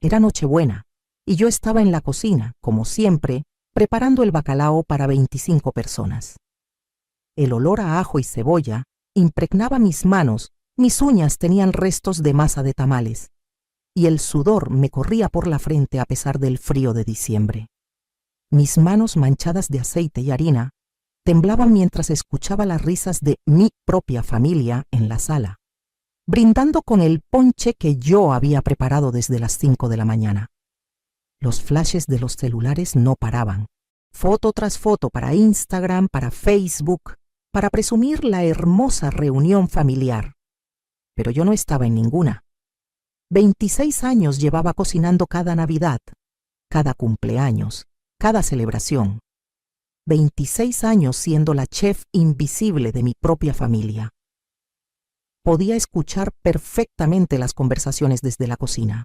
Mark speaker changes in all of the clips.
Speaker 1: Era Nochebuena, y yo estaba en la cocina, como siempre, preparando el bacalao para 25 personas. El olor a ajo y cebolla impregnaba mis manos, mis uñas tenían restos de masa de tamales, y el sudor me corría por la frente a pesar del frío de diciembre. Mis manos manchadas de aceite y harina temblaban mientras escuchaba las risas de mi propia familia en la sala, brindando con el ponche que yo había preparado desde las 5 de la mañana. Los flashes de los celulares no paraban, foto tras foto para Instagram, para Facebook, para presumir la hermosa reunión familiar. Pero yo no estaba en ninguna. 26 años llevaba cocinando cada Navidad, cada cumpleaños, cada celebración. 26 años siendo la chef invisible de mi propia familia. Podía escuchar perfectamente las conversaciones desde la cocina.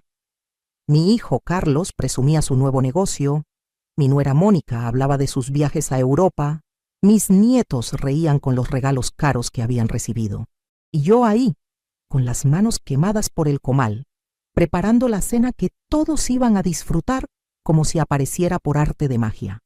Speaker 1: Mi hijo Carlos presumía su nuevo negocio, mi nuera Mónica hablaba de sus viajes a Europa, mis nietos reían con los regalos caros que habían recibido. Y yo ahí, con las manos quemadas por el comal, preparando la cena que todos iban a disfrutar como si apareciera por arte de magia.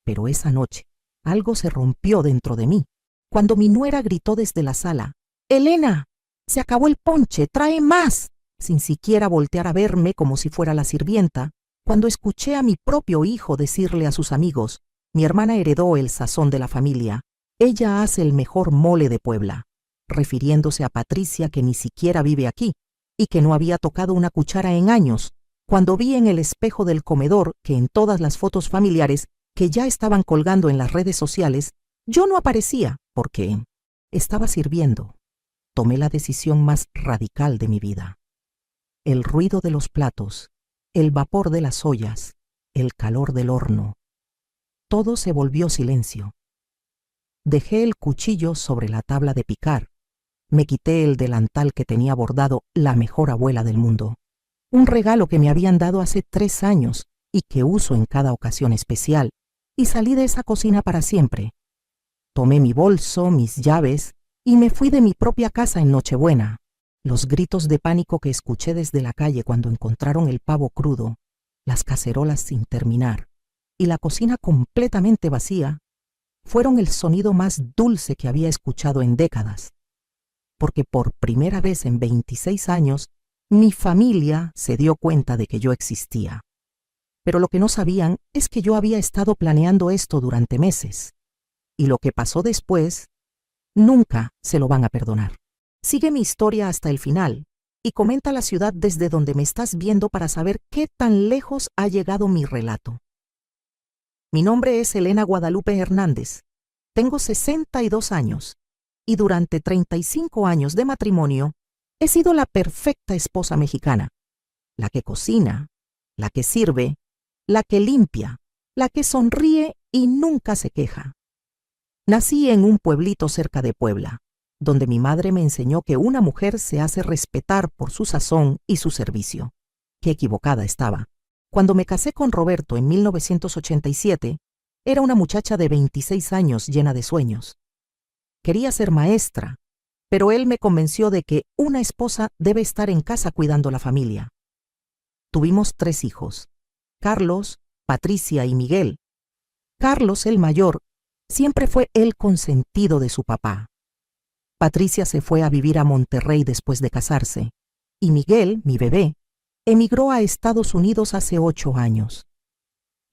Speaker 1: Pero esa noche, algo se rompió dentro de mí, cuando mi nuera gritó desde la sala: «¡Elena! ¡Se acabó el ponche! ¡Trae más!», sin siquiera voltear a verme como si fuera la sirvienta, cuando escuché a mi propio hijo decirle a sus amigos: «Mi hermana heredó el sazón de la familia. Ella hace el mejor mole de Puebla», refiriéndose a Patricia, que ni siquiera vive aquí, y que no había tocado una cuchara en años, cuando vi en el espejo del comedor que en todas las fotos familiares que ya estaban colgando en las redes sociales, yo no aparecía porque estaba sirviendo. Tomé la decisión más radical de mi vida. El ruido de los platos, el vapor de las ollas, el calor del horno. Todo se volvió silencio. Dejé el cuchillo sobre la tabla de picar. Me quité el delantal que tenía bordado la mejor abuela del mundo, un regalo que me habían dado hace 3 años y que uso en cada ocasión especial, y salí de esa cocina para siempre. Tomé mi bolso, mis llaves, y me fui de mi propia casa en Nochebuena. Los gritos de pánico que escuché desde la calle cuando encontraron el pavo crudo, las cacerolas sin terminar y la cocina completamente vacía, fueron el sonido más dulce que había escuchado en décadas, porque por primera vez en 26 años mi familia se dio cuenta de que yo existía. Pero lo que no sabían es que yo había estado planeando esto durante meses, y lo que pasó después nunca se lo van a perdonar. Sigue mi historia hasta el final y comenta la ciudad desde donde me estás viendo para saber qué tan lejos ha llegado mi relato. Mi nombre es Elena Guadalupe Hernández. Tengo 62 años y durante 35 años de matrimonio he sido la perfecta esposa mexicana, la que cocina, la que sirve, la que limpia, la que sonríe y nunca se queja. Nací en un pueblito cerca de Puebla, donde mi madre me enseñó que una mujer se hace respetar por su sazón y su servicio. Qué equivocada estaba. Cuando me casé con Roberto en 1987, era una muchacha de 26 años llena de sueños. Quería ser maestra, pero él me convenció de que una esposa debe estar en casa cuidando la familia. Tuvimos 3 hijos, Carlos, Patricia y Miguel. Carlos, el mayor, siempre fue el consentido de su papá. Patricia se fue a vivir a Monterrey después de casarse, y Miguel, mi bebé, emigró a Estados Unidos hace 8 años.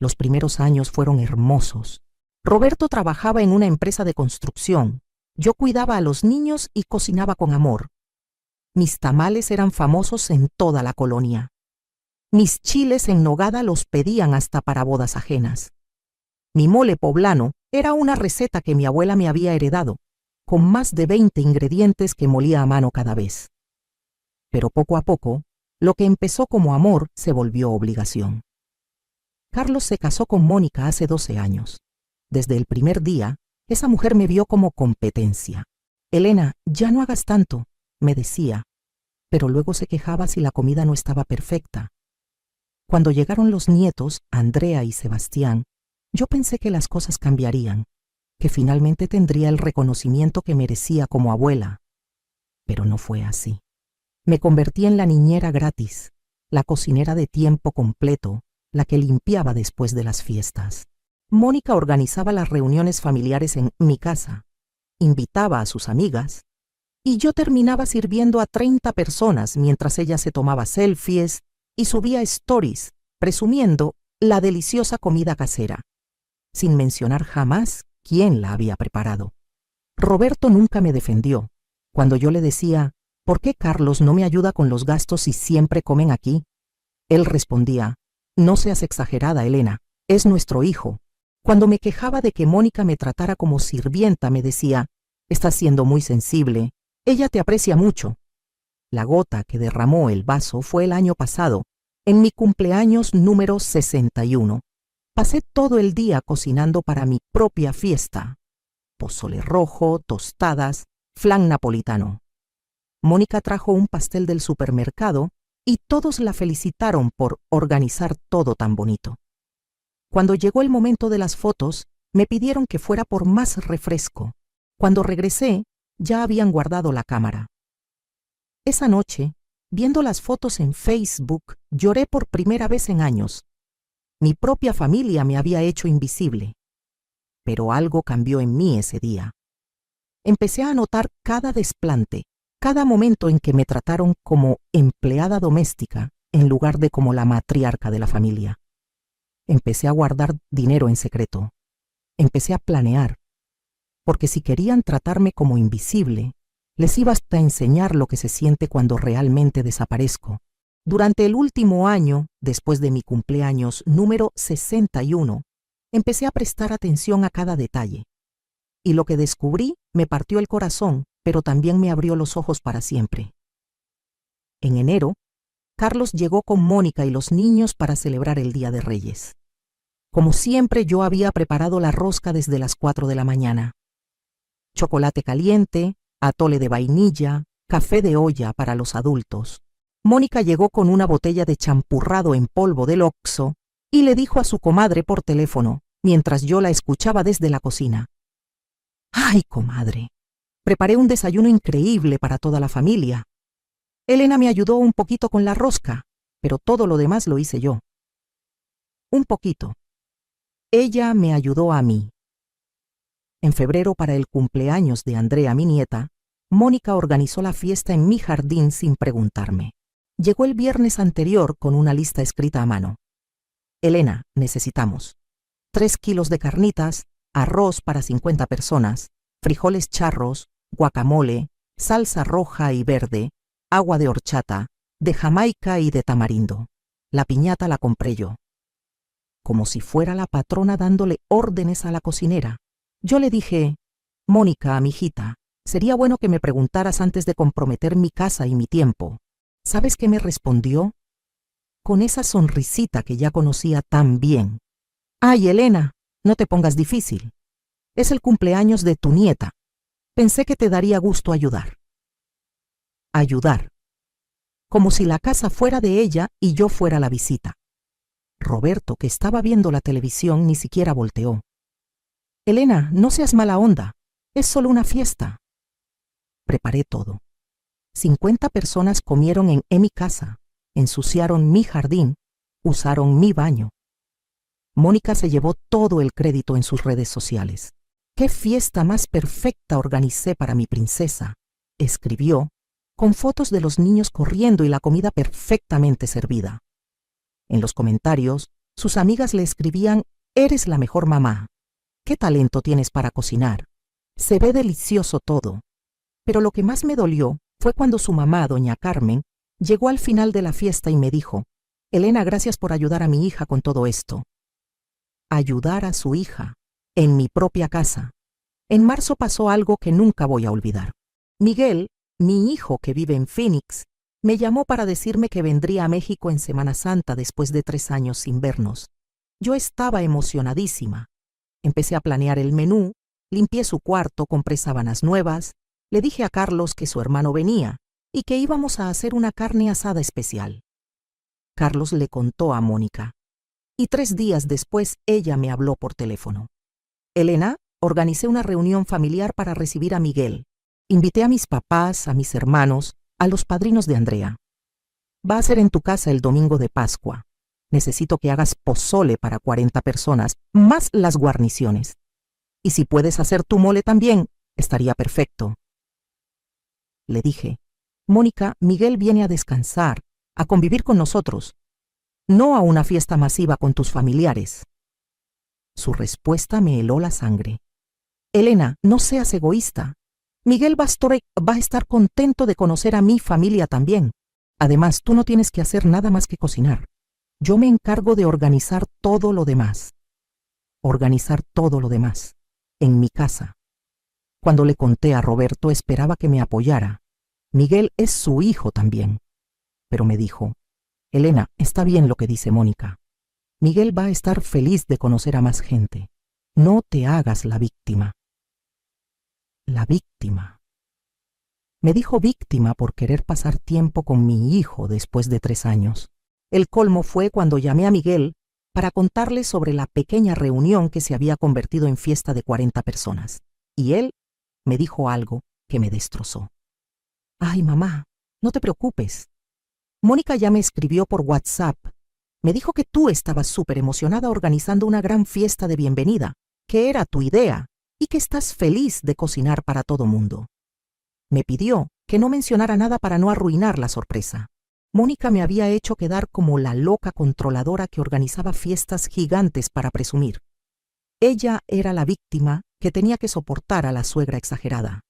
Speaker 1: Los primeros años fueron hermosos. Roberto trabajaba en una empresa de construcción. Yo cuidaba a los niños y cocinaba con amor. Mis tamales eran famosos en toda la colonia. Mis chiles en nogada los pedían hasta para bodas ajenas. Mi mole poblano era una receta que mi abuela me había heredado, con más de 20 ingredientes que molía a mano cada vez. Pero poco a poco, lo que empezó como amor se volvió obligación. Carlos se casó con Mónica hace 12 años. Desde el primer día, esa mujer me vio como competencia. «Elena, ya no hagas tanto», me decía, pero luego se quejaba si la comida no estaba perfecta. Cuando llegaron los nietos, Andrea y Sebastián, yo pensé que las cosas cambiarían, que finalmente tendría el reconocimiento que merecía como abuela. Pero no fue así. Me convertí en la niñera gratis, la cocinera de tiempo completo, la que limpiaba después de las fiestas. Mónica organizaba las reuniones familiares en mi casa, invitaba a sus amigas, y yo terminaba sirviendo a 30 personas mientras ella se tomaba selfies y subía stories, presumiendo la deliciosa comida casera, sin mencionar jamás quién la había preparado. Roberto nunca me defendió. Cuando yo le decía, ¿por qué Carlos no me ayuda con los gastos si siempre comen aquí? Él respondía, no seas exagerada, Elena, es nuestro hijo. Cuando me quejaba de que Mónica me tratara como sirvienta, me decía, estás siendo muy sensible, ella te aprecia mucho. La gota que derramó el vaso fue el año pasado, en mi cumpleaños número 61. Pasé todo el día cocinando para mi propia fiesta. Pozole rojo, tostadas, flan napolitano. Mónica trajo un pastel del supermercado y todos la felicitaron por organizar todo tan bonito. Cuando llegó el momento de las fotos, me pidieron que fuera por más refresco. Cuando regresé, ya habían guardado la cámara. Esa noche, viendo las fotos en Facebook, lloré por primera vez en años. Mi propia familia me había hecho invisible. Pero algo cambió en mí ese día. Empecé a notar cada desplante, cada momento en que me trataron como empleada doméstica en lugar de como la matriarca de la familia. Empecé a guardar dinero en secreto. Empecé a planear, porque si querían tratarme como invisible, les iba hasta enseñar lo que se siente cuando realmente desaparezco. Durante el último año, después de mi cumpleaños número 61, empecé a prestar atención a cada detalle. Y lo que descubrí me partió el corazón, pero también me abrió los ojos para siempre. En enero, Carlos llegó con Mónica y los niños para celebrar el Día de Reyes. Como siempre, yo había preparado la rosca desde las 4 de la mañana. Chocolate caliente, atole de vainilla, café de olla para los adultos. Mónica llegó con una botella de champurrado en polvo del Oxxo y le dijo a su comadre por teléfono, mientras yo la escuchaba desde la cocina. ¡Ay, comadre! Preparé un desayuno increíble para toda la familia. Elena me ayudó un poquito con la rosca, pero todo lo demás lo hice yo. Un poquito. Ella me ayudó a mí. En febrero, para el cumpleaños de Andrea, mi nieta, Mónica organizó la fiesta en mi jardín sin preguntarme. Llegó el viernes anterior con una lista escrita a mano. Elena, necesitamos 3 kilos de carnitas, arroz para 50 personas, frijoles charros, guacamole, salsa roja y verde, agua de horchata, de Jamaica y de tamarindo. La piñata la compré yo. Como si fuera la patrona dándole órdenes a la cocinera. Yo le dije, Mónica, mijita, sería bueno que me preguntaras antes de comprometer mi casa y mi tiempo. ¿Sabes qué me respondió? Con esa sonrisita que ya conocía tan bien. Ay, Elena, no te pongas difícil. Es el cumpleaños de tu nieta. Pensé que te daría gusto ayudar. Ayudar. Como si la casa fuera de ella y yo fuera la visita. Roberto, que estaba viendo la televisión, ni siquiera volteó. Elena, no seas mala onda. Es solo una fiesta. Preparé todo. 50 personas comieron en mi casa, ensuciaron mi jardín, usaron mi baño. Mónica se llevó todo el crédito en sus redes sociales. ¡Qué fiesta más perfecta organicé para mi princesa!, escribió, con fotos de los niños corriendo y la comida perfectamente servida. En los comentarios, sus amigas le escribían, «Eres la mejor mamá. ¿Qué talento tienes para cocinar? Se ve delicioso todo». Pero lo que más me dolió fue cuando su mamá, doña Carmen, llegó al final de la fiesta y me dijo, «Elena, gracias por ayudar a mi hija con todo esto». Ayudar a su hija, en mi propia casa. En marzo pasó algo que nunca voy a olvidar. Miguel, mi hijo que vive en Phoenix, me llamó para decirme que vendría a México en Semana Santa después de 3 años sin vernos. Yo estaba emocionadísima. Empecé a planear el menú, limpié su cuarto, compré sábanas nuevas, le dije a Carlos que su hermano venía y que íbamos a hacer una carne asada especial. Carlos le contó a Mónica. Y 3 días después ella me habló por teléfono. Elena, organicé una reunión familiar para recibir a Miguel. Invité a mis papás, a mis hermanos, a los padrinos de Andrea. Va a ser en tu casa el domingo de Pascua. Necesito que hagas pozole para 40 personas, más las guarniciones. Y si puedes hacer tu mole también, estaría perfecto. Le dije, Mónica, Miguel viene a descansar, a convivir con nosotros, no a una fiesta masiva con tus familiares. Su respuesta me heló la sangre. Elena, no seas egoísta. Miguel va a estar contento de conocer a mi familia también. Además, tú no tienes que hacer nada más que cocinar. Yo me encargo de organizar todo lo demás. Organizar todo lo demás. En mi casa. Cuando le conté a Roberto, esperaba que me apoyara. Miguel es su hijo también. Pero me dijo, Elena, está bien lo que dice Mónica. Miguel va a estar feliz de conocer a más gente. No te hagas la víctima. La víctima. Me dijo víctima por querer pasar tiempo con mi hijo después de 3 años. El colmo fue cuando llamé a Miguel para contarle sobre la pequeña reunión que se había convertido en fiesta de 40 personas. Y él me dijo algo que me destrozó. Ay, mamá, no te preocupes. Mónica ya me escribió por WhatsApp. Me dijo que tú estabas súper emocionada organizando una gran fiesta de bienvenida, que era tu idea, y que estás feliz de cocinar para todo mundo. Me pidió que no mencionara nada para no arruinar la sorpresa. Mónica me había hecho quedar como la loca controladora que organizaba fiestas gigantes para presumir. Ella era la víctima que tenía que soportar a la suegra exagerada.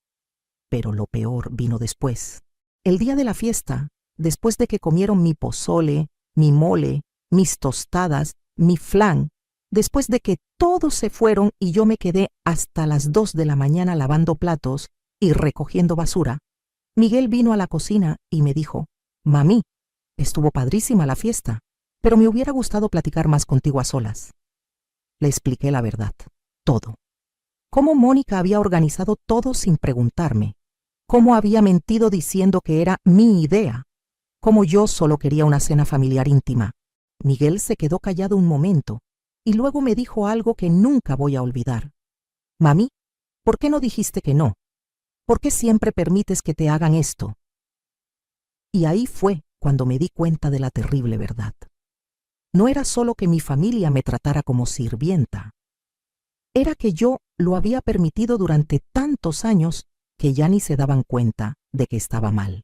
Speaker 1: Pero lo peor vino después. El día de la fiesta, después de que comieron mi pozole, mi mole, mis tostadas, mi flan, después de que todos se fueron y yo me quedé hasta las 2 de la mañana lavando platos y recogiendo basura, Miguel vino a la cocina y me dijo, Mami, estuvo padrísima la fiesta, pero me hubiera gustado platicar más contigo a solas. Le expliqué la verdad, todo. Cómo Mónica había organizado todo sin preguntarme, cómo había mentido diciendo que era mi idea, cómo yo solo quería una cena familiar íntima. Miguel se quedó callado un momento y luego me dijo algo que nunca voy a olvidar. Mami, ¿por qué no dijiste que no? ¿Por qué siempre permites que te hagan esto? Y ahí fue cuando me di cuenta de la terrible verdad. No era solo que mi familia me tratara como sirvienta. Era que yo lo había permitido durante tantos años que ya ni se daban cuenta de que estaba mal.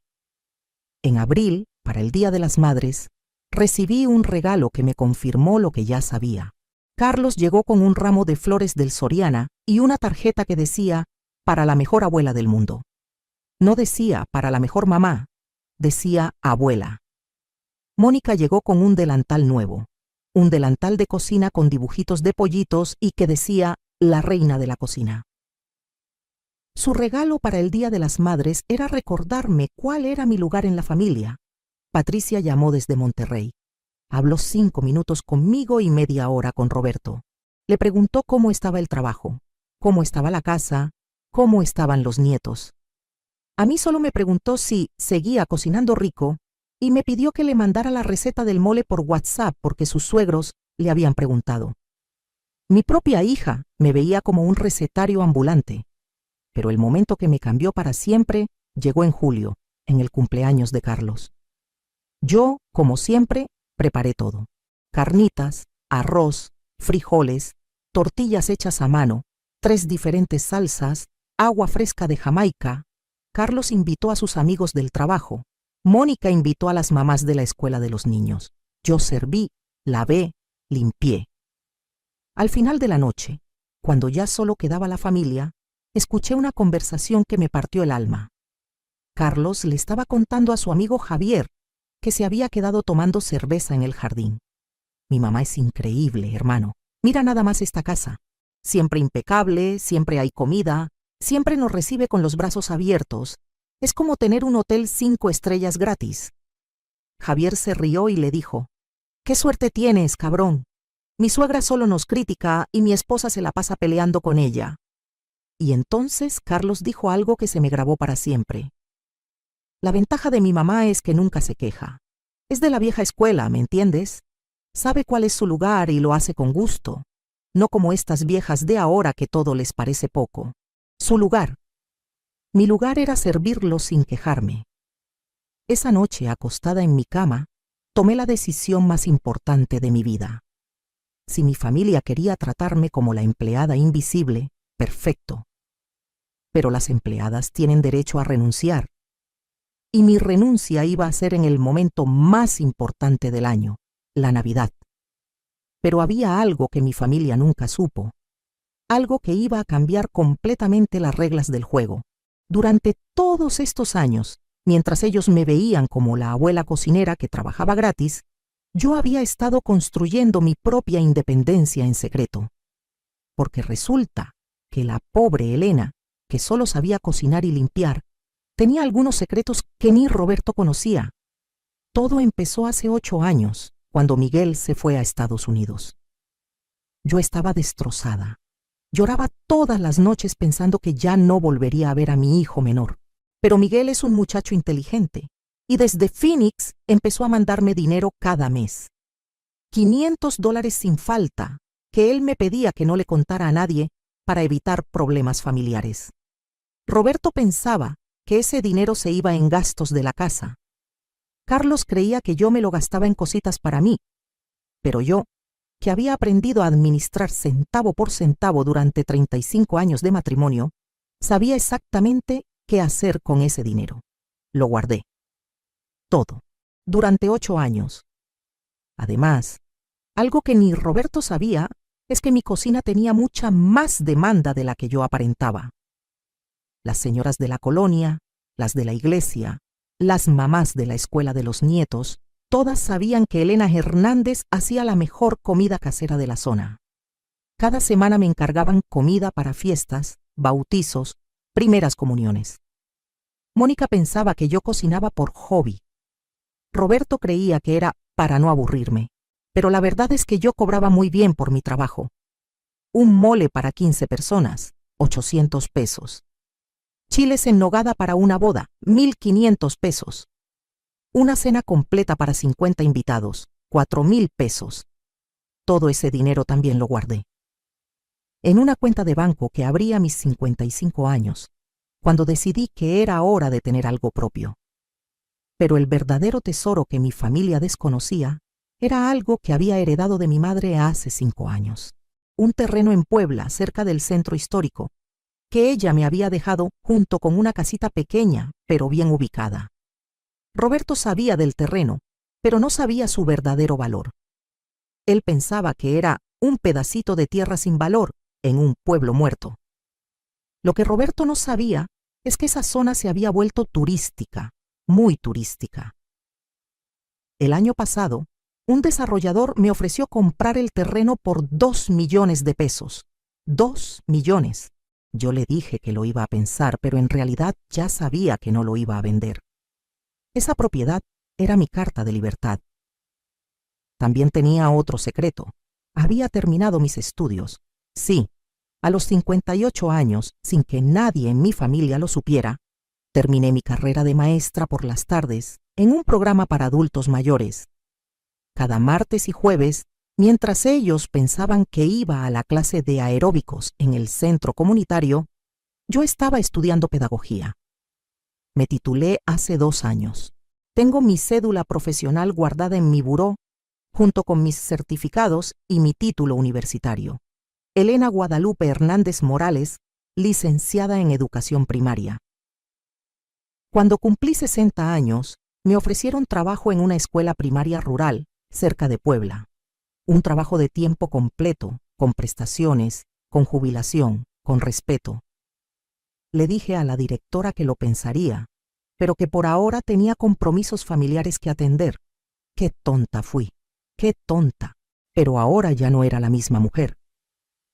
Speaker 1: En abril, para el Día de las Madres, recibí un regalo que me confirmó lo que ya sabía. Carlos llegó con un ramo de flores del Soriana y una tarjeta que decía, para la mejor abuela del mundo. No decía, para la mejor mamá, decía, abuela. Mónica llegó con un delantal nuevo, un delantal de cocina con dibujitos de pollitos y que decía, la reina de la cocina. Su regalo para el Día de las Madres era recordarme cuál era mi lugar en la familia. Patricia llamó desde Monterrey. Habló 5 minutos conmigo y media hora con Roberto. Le preguntó cómo estaba el trabajo, cómo estaba la casa, cómo estaban los nietos. A mí solo me preguntó si seguía cocinando rico y me pidió que le mandara la receta del mole por WhatsApp porque sus suegros le habían preguntado. Mi propia hija me veía como un recetario ambulante, pero el momento que me cambió para siempre llegó en julio, en el cumpleaños de Carlos. Yo, como siempre, preparé todo. Carnitas, arroz, frijoles, tortillas hechas a mano, 3 diferentes salsas, agua fresca de Jamaica. Carlos invitó a sus amigos del trabajo. Mónica invitó a las mamás de la escuela de los niños. Yo serví, lavé, limpié. Al final de la noche, cuando ya solo quedaba la familia, escuché una conversación que me partió el alma. Carlos le estaba contando a su amigo Javier que se había quedado tomando cerveza en el jardín. Mi mamá es increíble, hermano. Mira nada más esta casa. Siempre impecable, siempre hay comida, siempre nos recibe con los brazos abiertos. Es como tener un hotel 5 estrellas gratis. Javier se rió y le dijo, «¿Qué suerte tienes, cabrón? Mi suegra solo nos critica y mi esposa se la pasa peleando con ella». Y entonces Carlos dijo algo que se me grabó para siempre. La ventaja de mi mamá es que nunca se queja. Es de la vieja escuela, ¿me entiendes? Sabe cuál es su lugar y lo hace con gusto. No como estas viejas de ahora que todo les parece poco. Su lugar. Mi lugar era servirlo sin quejarme. Esa noche, acostada en mi cama, tomé la decisión más importante de mi vida. Si mi familia quería tratarme como la empleada invisible, perfecto. Pero las empleadas tienen derecho a renunciar. Y mi renuncia iba a ser en el momento más importante del año, la Navidad. Pero había algo que mi familia nunca supo, algo que iba a cambiar completamente las reglas del juego. Durante todos estos años, mientras ellos me veían como la abuela cocinera que trabajaba gratis, yo había estado construyendo mi propia independencia en secreto. Porque resulta que la pobre Elena, que solo sabía cocinar y limpiar, tenía algunos secretos que ni Roberto conocía. Todo empezó hace 8 años, cuando Miguel se fue a Estados Unidos. Yo estaba destrozada. Lloraba todas las noches pensando que ya no volvería a ver a mi hijo menor. Pero Miguel es un muchacho inteligente y desde Phoenix empezó a mandarme dinero cada mes. $500 sin falta, que él me pedía que no le contara a nadie para evitar problemas familiares. Roberto pensaba que ese dinero se iba en gastos de la casa. Carlos creía que yo me lo gastaba en cositas para mí, pero yo, que había aprendido a administrar centavo por centavo durante 35 años de matrimonio, sabía exactamente qué hacer con ese dinero. Lo guardé. Todo. Durante 8 años. Además, algo que ni Roberto sabía es que mi cocina tenía mucha más demanda de la que yo aparentaba. Las señoras de la colonia, las de la iglesia, las mamás de la escuela de los nietos, todas sabían que Elena Hernández hacía la mejor comida casera de la zona. Cada semana me encargaban comida para fiestas, bautizos, primeras comuniones. Mónica pensaba que yo cocinaba por hobby. Roberto creía que era para no aburrirme, pero la verdad es que yo cobraba muy bien por mi trabajo. Un mole para 15 personas, 800 pesos. Chiles en nogada para una boda, 1,500 pesos. Una cena completa para 50 invitados, 4,000 pesos. Todo ese dinero también lo guardé. En una cuenta de banco que abrí a mis 55 años, cuando decidí que era hora de tener algo propio. Pero el verdadero tesoro que mi familia desconocía era algo que había heredado de mi madre hace 5 años. Un terreno en Puebla, cerca del centro histórico, que ella me había dejado junto con una casita pequeña, pero bien ubicada. Roberto sabía del terreno, pero no sabía su verdadero valor. Él pensaba que era un pedacito de tierra sin valor en un pueblo muerto. Lo que Roberto no sabía es que esa zona se había vuelto turística, muy turística. El año pasado, un desarrollador me ofreció comprar el terreno por 2 millones de pesos. 2 millones. Yo le dije que lo iba a pensar, pero en realidad ya sabía que no lo iba a vender. Esa propiedad era mi carta de libertad. También tenía otro secreto. Había terminado mis estudios. Sí, a los 58 años, sin que nadie en mi familia lo supiera, terminé mi carrera de maestra por las tardes en un programa para adultos mayores. Cada martes y jueves, mientras ellos pensaban que iba a la clase de aeróbicos en el centro comunitario, yo estaba estudiando pedagogía. Me titulé hace 2 años. Tengo mi cédula profesional guardada en mi buró, junto con mis certificados y mi título universitario. Elena Guadalupe Hernández Morales, licenciada en Educación Primaria. Cuando cumplí 60 años, me ofrecieron trabajo en una escuela primaria rural, cerca de Puebla. Un trabajo de tiempo completo, con prestaciones, con jubilación, con respeto. Le dije a la directora que lo pensaría, pero que por ahora tenía compromisos familiares que atender. Qué tonta fui, qué tonta. Pero ahora ya no era la misma mujer.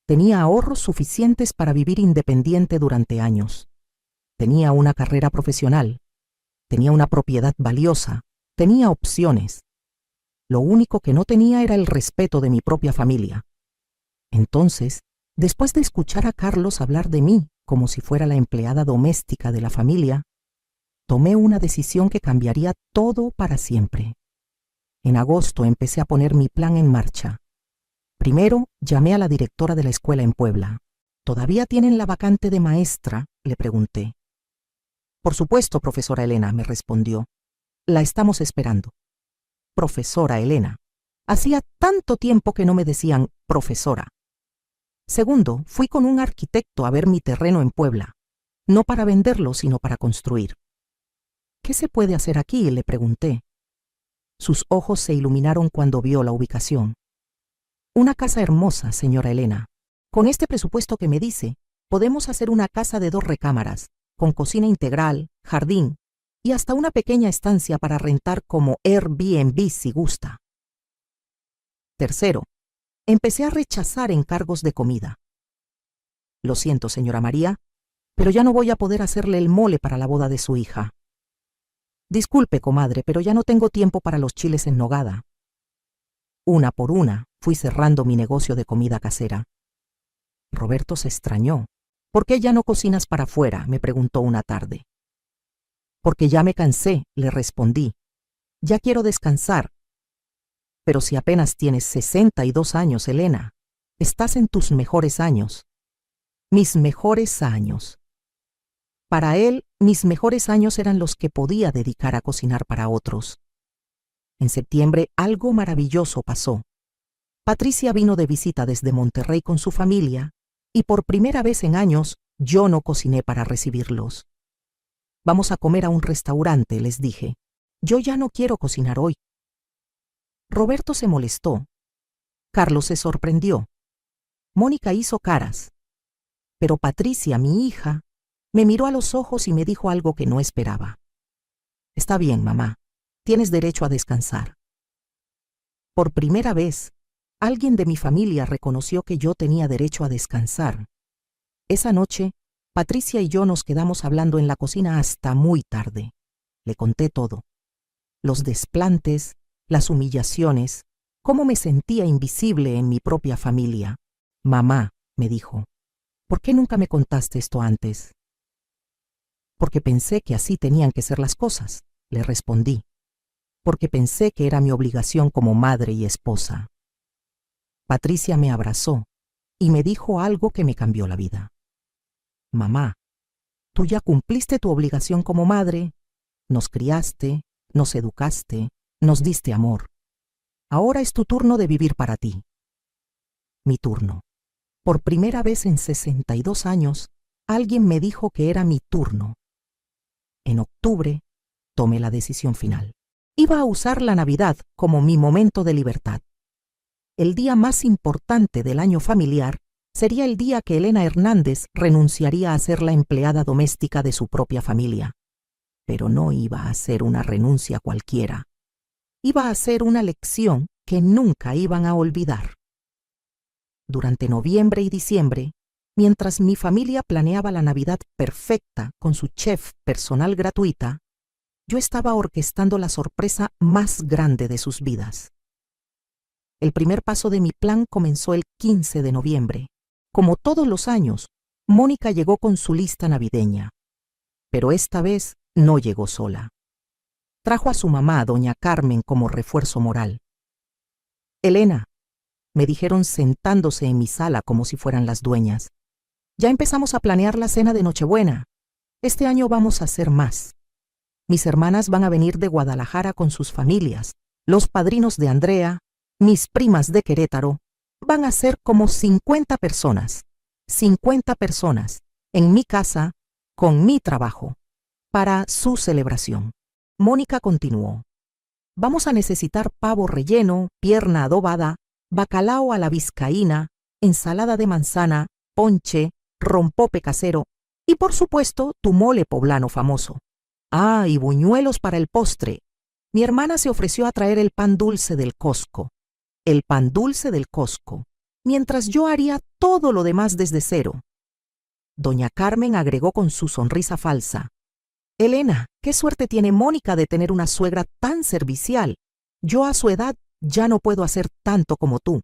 Speaker 1: Tenía ahorros suficientes para vivir independiente durante años. Tenía una carrera profesional. Tenía una propiedad valiosa. Tenía opciones. Lo único que no tenía era el respeto de mi propia familia. Entonces, después de escuchar a Carlos hablar de mí como si fuera la empleada doméstica de la familia, tomé una decisión que cambiaría todo para siempre. En agosto empecé a poner mi plan en marcha. Primero, llamé a la directora de la escuela en Puebla. ¿Todavía tienen la vacante de maestra?, le pregunté. Por supuesto, profesora Elena, me respondió. La estamos esperando. Profesora Elena. Hacía tanto tiempo que no me decían profesora. Segundo, fui con un arquitecto a ver mi terreno en Puebla. No para venderlo, sino para construir. ¿Qué se puede hacer aquí?, le pregunté. Sus ojos se iluminaron cuando vio la ubicación. Una casa hermosa, señora Elena. Con este presupuesto que me dice, podemos hacer una casa de 2 recámaras, con cocina integral, jardín y hasta una pequeña estancia para rentar como Airbnb si gusta. Tercero, empecé a rechazar encargos de comida. Lo siento, señora María, pero ya no voy a poder hacerle el mole para la boda de su hija. Disculpe, comadre, pero ya no tengo tiempo para los chiles en nogada. Una por una, fui cerrando mi negocio de comida casera. Roberto se extrañó. ¿Por qué ya no cocinas para afuera?, me preguntó una tarde. Porque ya me cansé, le respondí. Ya quiero descansar. Pero si apenas tienes 62 años, Elena, estás en tus mejores años. Mis mejores años. Para él, mis mejores años eran los que podía dedicar a cocinar para otros. En septiembre, algo maravilloso pasó. Patricia vino de visita desde Monterrey con su familia y por primera vez en años yo no cociné para recibirlos. Vamos a comer a un restaurante, les dije. Yo ya no quiero cocinar hoy. Roberto se molestó. Carlos se sorprendió. Mónica hizo caras. Pero Patricia, mi hija, me miró a los ojos y me dijo algo que no esperaba. Está bien, mamá. Tienes derecho a descansar. Por primera vez, alguien de mi familia reconoció que yo tenía derecho a descansar. Esa noche, Patricia y yo nos quedamos hablando en la cocina hasta muy tarde. Le conté todo. Los desplantes, las humillaciones, cómo me sentía invisible en mi propia familia. Mamá, me dijo, ¿por qué nunca me contaste esto antes? Porque pensé que así tenían que ser las cosas, le respondí. Porque pensé que era mi obligación como madre y esposa. Patricia me abrazó y me dijo algo que me cambió la vida. Mamá, tú ya cumpliste tu obligación como madre, nos criaste, nos educaste, nos diste amor. Ahora es tu turno de vivir para ti. Mi turno. Por primera vez en 62 años, alguien me dijo que era mi turno. En octubre, tomé la decisión final. Iba a usar la Navidad como mi momento de libertad. El día más importante del año familiar sería el día que Elena Hernández renunciaría a ser la empleada doméstica de su propia familia. Pero no iba a ser una renuncia cualquiera. Iba a ser una lección que nunca iban a olvidar. Durante noviembre y diciembre, mientras mi familia planeaba la Navidad perfecta con su chef personal gratuita, yo estaba orquestando la sorpresa más grande de sus vidas. El primer paso de mi plan comenzó el 15 de noviembre. Como todos los años, Mónica llegó con su lista navideña. Pero esta vez no llegó sola. Trajo a su mamá, doña Carmen, como refuerzo moral. Elena, me dijeron sentándose en mi sala como si fueran las dueñas. Ya empezamos a planear la cena de Nochebuena. Este año vamos a hacer más. Mis hermanas van a venir de Guadalajara con sus familias. Los padrinos de Andrea, mis primas de Querétaro, van a ser como 50 personas. 50 personas, en mi casa, con mi trabajo, para su celebración. Mónica continuó. Vamos a necesitar pavo relleno, pierna adobada, bacalao a la vizcaína, ensalada de manzana, ponche, rompope casero y, por supuesto, tu mole poblano famoso. Ah, y buñuelos para el postre. Mi hermana se ofreció a traer el pan dulce del Costco. El pan dulce del Costco, mientras yo haría todo lo demás desde cero. Doña Carmen agregó con su sonrisa falsa. Elena, qué suerte tiene Mónica de tener una suegra tan servicial. Yo a su edad ya no puedo hacer tanto como tú.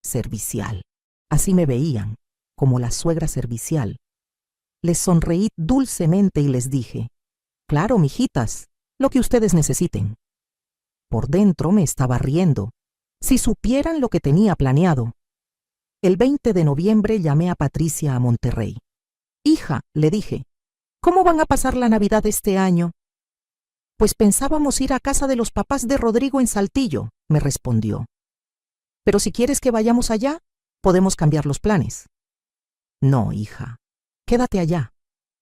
Speaker 1: Servicial. Así me veían, como la suegra servicial. Les sonreí dulcemente y les dije, claro, mijitas, lo que ustedes necesiten. Por dentro me estaba riendo. Si supieran lo que tenía planeado. El 20 de noviembre llamé a Patricia a Monterrey. Hija, le dije, ¿cómo van a pasar la Navidad este año? Pues pensábamos ir a casa de los papás de Rodrigo en Saltillo, me respondió. Pero si quieres que vayamos allá, podemos cambiar los planes. No, hija, quédate allá.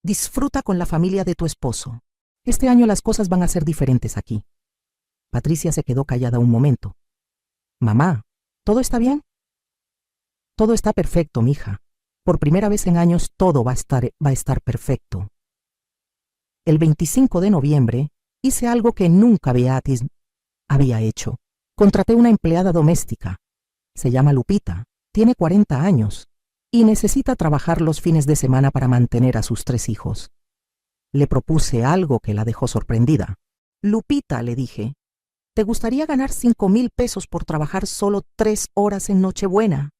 Speaker 1: Disfruta con la familia de tu esposo. Este año las cosas van a ser diferentes aquí. Patricia se quedó callada un momento. Mamá, ¿todo está bien? Todo está perfecto, mija. Por primera vez en años todo va a estar perfecto. El 25 de noviembre hice algo que nunca Beatriz había hecho. Contraté una empleada doméstica. Se llama Lupita, tiene 40 años y necesita trabajar los fines de semana para mantener a sus 3 hijos. Le propuse algo que la dejó sorprendida. Lupita, le dije, ¿te gustaría ganar 5,000 pesos por trabajar solo 3 horas en Nochebuena?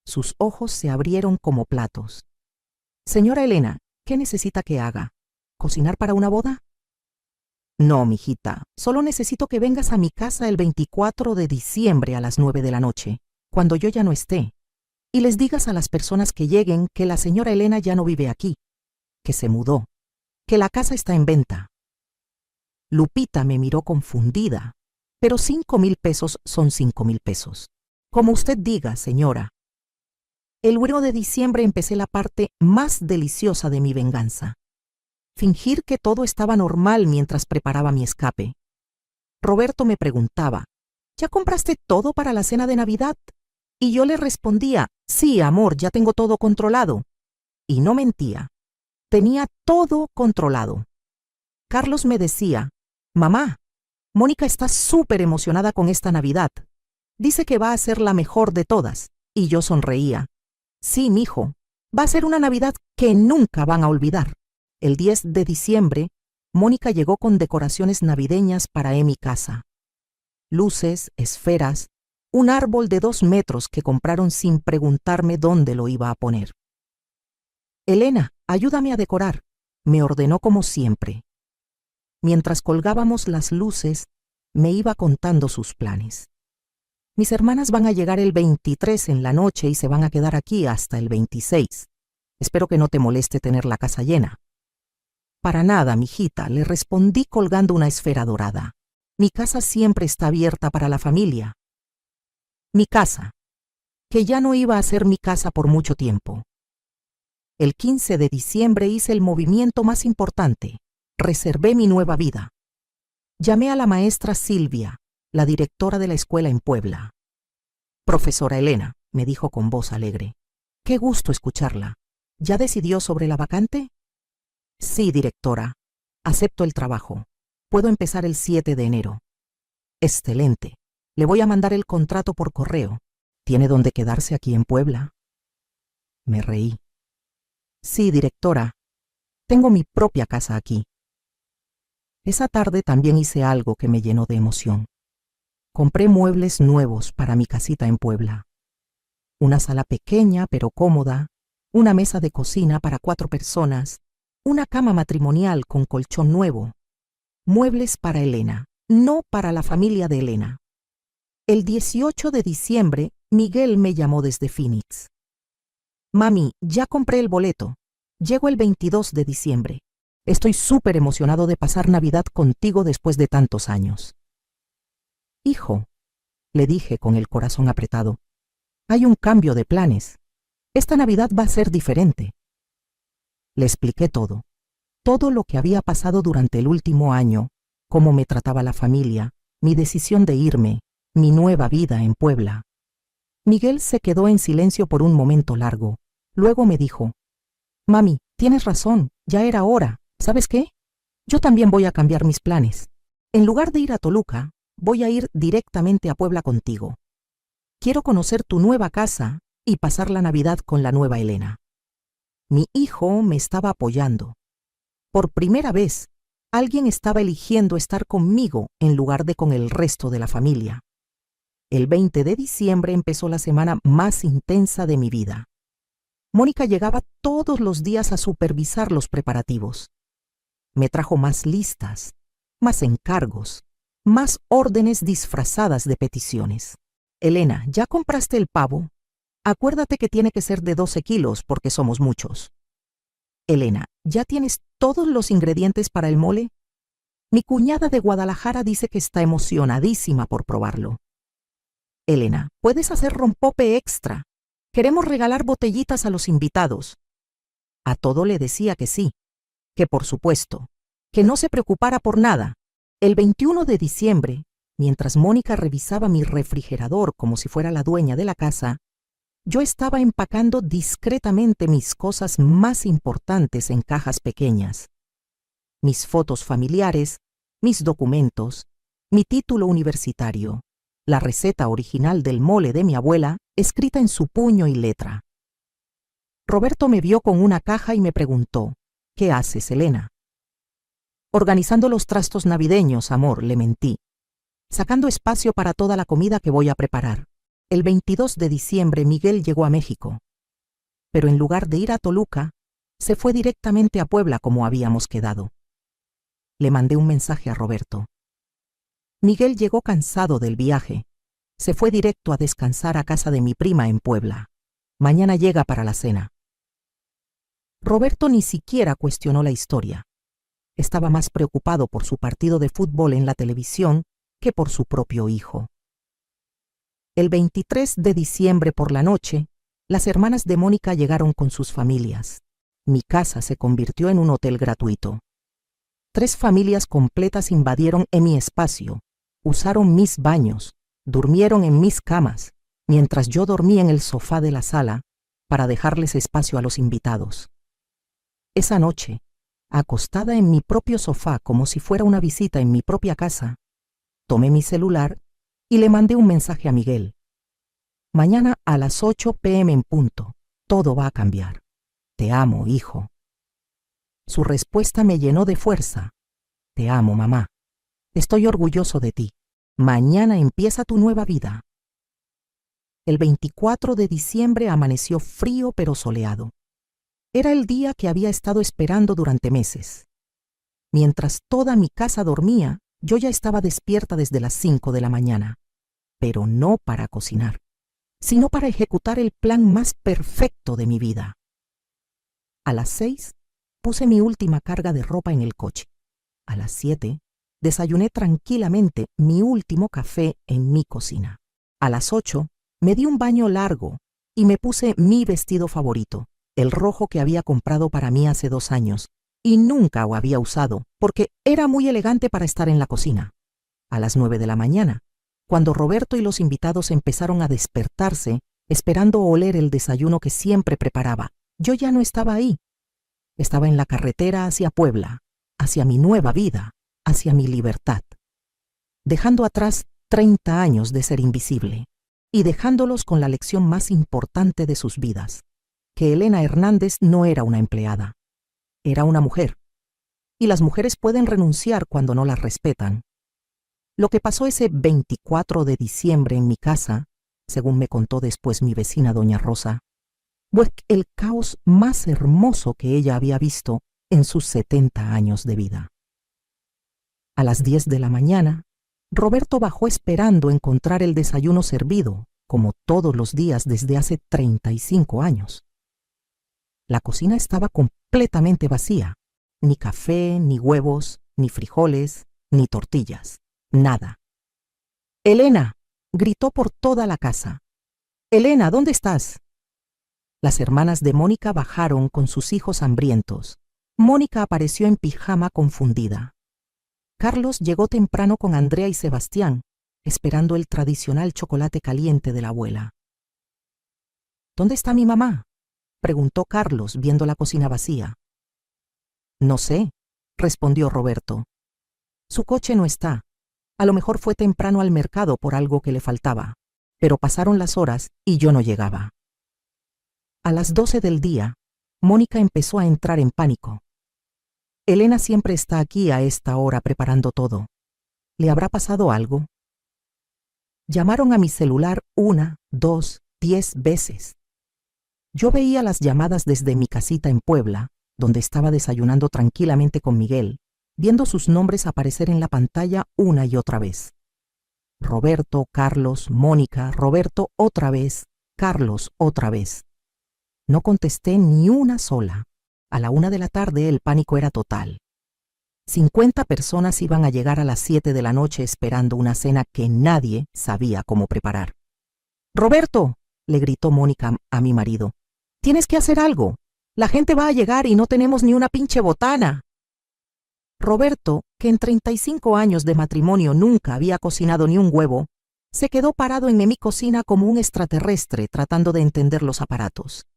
Speaker 1: Sus ojos se abrieron como platos. Señora Elena, ¿qué necesita que haga? ¿Cocinar para una boda? No, mijita, solo necesito que vengas a mi casa el 24 de diciembre a las 9 de la noche, cuando yo ya no esté, y les digas a las personas que lleguen que la señora Elena ya no vive aquí, que se mudó, que la casa está en venta. Lupita me miró confundida, pero 5,000 pesos son 5,000 pesos. Como usted diga, señora. El 1 de diciembre empecé la parte más deliciosa de mi venganza. Fingir que todo estaba normal mientras preparaba mi escape. Roberto me preguntaba, ¿ya compraste todo para la cena de Navidad? Y yo le respondía, sí, amor, ya tengo todo controlado. Y no mentía. Tenía todo controlado. Carlos me decía, mamá, Mónica está súper emocionada con esta Navidad. Dice que va a ser la mejor de todas. Y yo sonreía. Sí, mijo, va a ser una Navidad que nunca van a olvidar. El 10 de diciembre, Mónica llegó con decoraciones navideñas para mi casa. Luces, esferas, un árbol de 2 metros que compraron sin preguntarme dónde lo iba a poner. Elena, ayúdame a decorar, me ordenó como siempre. Mientras colgábamos las luces, me iba contando sus planes. Mis hermanas van a llegar el 23 en la noche y se van a quedar aquí hasta el 26. Espero que no te moleste tener la casa llena. Para nada, mijita, le respondí colgando una esfera dorada. Mi casa siempre está abierta para la familia. Mi casa, que ya no iba a ser mi casa por mucho tiempo. El 15 de diciembre hice el movimiento más importante. Reservé mi nueva vida. Llamé a la maestra Silvia, la directora de la escuela en Puebla. Profesora Elena, me dijo con voz alegre. Qué gusto escucharla. ¿Ya decidió sobre la vacante? Sí, directora. Acepto el trabajo. Puedo empezar el 7 de enero. Excelente. Le voy a mandar el contrato por correo. ¿Tiene dónde quedarse aquí en Puebla? Me reí. Sí, directora. Tengo mi propia casa aquí. Esa tarde también hice algo que me llenó de emoción. Compré muebles nuevos para mi casita en Puebla. Una sala pequeña pero cómoda, una mesa de cocina para 4 personas, una cama matrimonial con colchón nuevo. Muebles para Elena, no para la familia de Elena. El 18 de diciembre, Miguel me llamó desde Phoenix. Mami, ya compré el boleto. Llego el 22 de diciembre. Estoy súper emocionado de pasar Navidad contigo después de tantos años. Hijo, le dije con el corazón apretado, hay un cambio de planes. Esta Navidad va a ser diferente. Le expliqué todo lo que había pasado durante el último año, cómo me trataba la familia, mi decisión de irme, mi nueva vida en Puebla. Miguel se quedó en silencio por un momento largo. Luego me dijo, Mami, tienes razón, ya era hora. ¿Sabes qué? Yo también voy a cambiar mis planes. En lugar de ir a Toluca, voy a ir directamente a Puebla contigo. Quiero conocer tu nueva casa y pasar la Navidad con la nueva Elena. Mi hijo me estaba apoyando. Por primera vez, alguien estaba eligiendo estar conmigo en lugar de con el resto de la familia. El 20 de diciembre empezó la semana más intensa de mi vida. Mónica llegaba todos los días a supervisar los preparativos. Me trajo más listas, más encargos, más órdenes disfrazadas de peticiones. Elena, ¿ya compraste el pavo? Acuérdate que tiene que ser de 12 kilos porque somos muchos. Elena, ¿ya tienes todos los ingredientes para el mole? Mi cuñada de Guadalajara dice que está emocionadísima por probarlo. Elena, ¿puedes hacer rompope extra? Queremos regalar botellitas a los invitados. A todo le decía que sí, que por supuesto, que no se preocupara por nada. El 21 de diciembre, mientras Mónica revisaba mi refrigerador como si fuera la dueña de la casa, yo estaba empacando discretamente mis cosas más importantes en cajas pequeñas. Mis fotos familiares, mis documentos, mi título universitario, la receta original del mole de mi abuela, escrita en su puño y letra. Roberto me vio con una caja y me preguntó, ¿qué haces, Elena? Organizando los trastos navideños, amor, le mentí. Sacando espacio para toda la comida que voy a preparar. El 22 de diciembre Miguel llegó a México, pero en lugar de ir a Toluca, se fue directamente a Puebla como habíamos quedado. Le mandé un mensaje a Roberto. Miguel llegó cansado del viaje. Se fue directo a descansar a casa de mi prima en Puebla. Mañana llega para la cena. Roberto ni siquiera cuestionó la historia. Estaba más preocupado por su partido de fútbol en la televisión que por su propio hijo. El 23 de diciembre por la noche, las hermanas de Mónica llegaron con sus familias. Mi casa se convirtió en un hotel gratuito. 3 familias completas invadieron en mi espacio, usaron mis baños, durmieron en mis camas, mientras yo dormía en el sofá de la sala para dejarles espacio a los invitados. Esa noche, acostada en mi propio sofá como si fuera una visita en mi propia casa, tomé mi celular y le mandé un mensaje a Miguel. Mañana a las 8 p.m. en punto, todo va a cambiar. Te amo, hijo. Su respuesta me llenó de fuerza. Te amo, mamá. Estoy orgulloso de ti. Mañana empieza tu nueva vida. El 24 de diciembre amaneció frío pero soleado. Era el día que había estado esperando durante meses. Mientras toda mi casa dormía, yo ya estaba despierta desde las 5 de la mañana, pero no para cocinar, sino para ejecutar el plan más perfecto de mi vida. A las 6 puse mi última carga de ropa en el coche. A las 7 desayuné tranquilamente mi último café en mi cocina. A las 8 me di un baño largo y me puse mi vestido favorito, el rojo que había comprado para mí hace 2 años, y nunca lo había usado porque era muy elegante para estar en la cocina. A las 9 de la mañana, cuando Roberto y los invitados empezaron a despertarse, esperando oler el desayuno que siempre preparaba, yo ya no estaba ahí. Estaba en la carretera hacia Puebla, hacia mi nueva vida, hacia mi libertad, dejando atrás 30 años de ser invisible y dejándolos con la lección más importante de sus vidas, que Elena Hernández no era una empleada, era una mujer, y las mujeres pueden renunciar cuando no las respetan. Lo que pasó ese 24 de diciembre en mi casa, según me contó después mi vecina doña Rosa, fue el caos más hermoso que ella había visto en sus 70 años de vida. A las 10 de la mañana, Roberto bajó esperando encontrar el desayuno servido, como todos los días desde hace 35 años. La cocina estaba completamente vacía. Ni café, ni huevos, ni frijoles, ni tortillas. Nada. «Elena», gritó por toda la casa. «Elena, ¿dónde estás?» Las hermanas de Mónica bajaron con sus hijos hambrientos. Mónica apareció en pijama confundida. Carlos llegó temprano con Andrea y Sebastián, esperando el tradicional chocolate caliente de la abuela. «¿Dónde está mi mamá?», preguntó Carlos, viendo la cocina vacía. «No sé», respondió Roberto. «Su coche no está. A lo mejor fue temprano al mercado por algo que le faltaba, pero pasaron las horas y yo no llegaba». A las 12 del día, Mónica empezó a entrar en pánico. «Elena siempre está aquí a esta hora preparando todo. ¿Le habrá pasado algo?». Llamaron a mi celular 1, 2, 10 veces. Yo veía las llamadas desde mi casita en Puebla, donde estaba desayunando tranquilamente con Miguel, viendo sus nombres aparecer en la pantalla una y otra vez. Roberto, Carlos, Mónica, Roberto otra vez, Carlos otra vez. No contesté ni una sola. A la 1 de la tarde el pánico era total. 50 personas iban a llegar a las 7 de la noche esperando una cena que nadie sabía cómo preparar. «Roberto», le gritó Mónica a mi marido, «tienes que hacer algo. La gente va a llegar y no tenemos ni una pinche botana». Roberto, que en 35 años de matrimonio nunca había cocinado ni un huevo, se quedó parado en mi cocina como un extraterrestre tratando de entender los aparatos.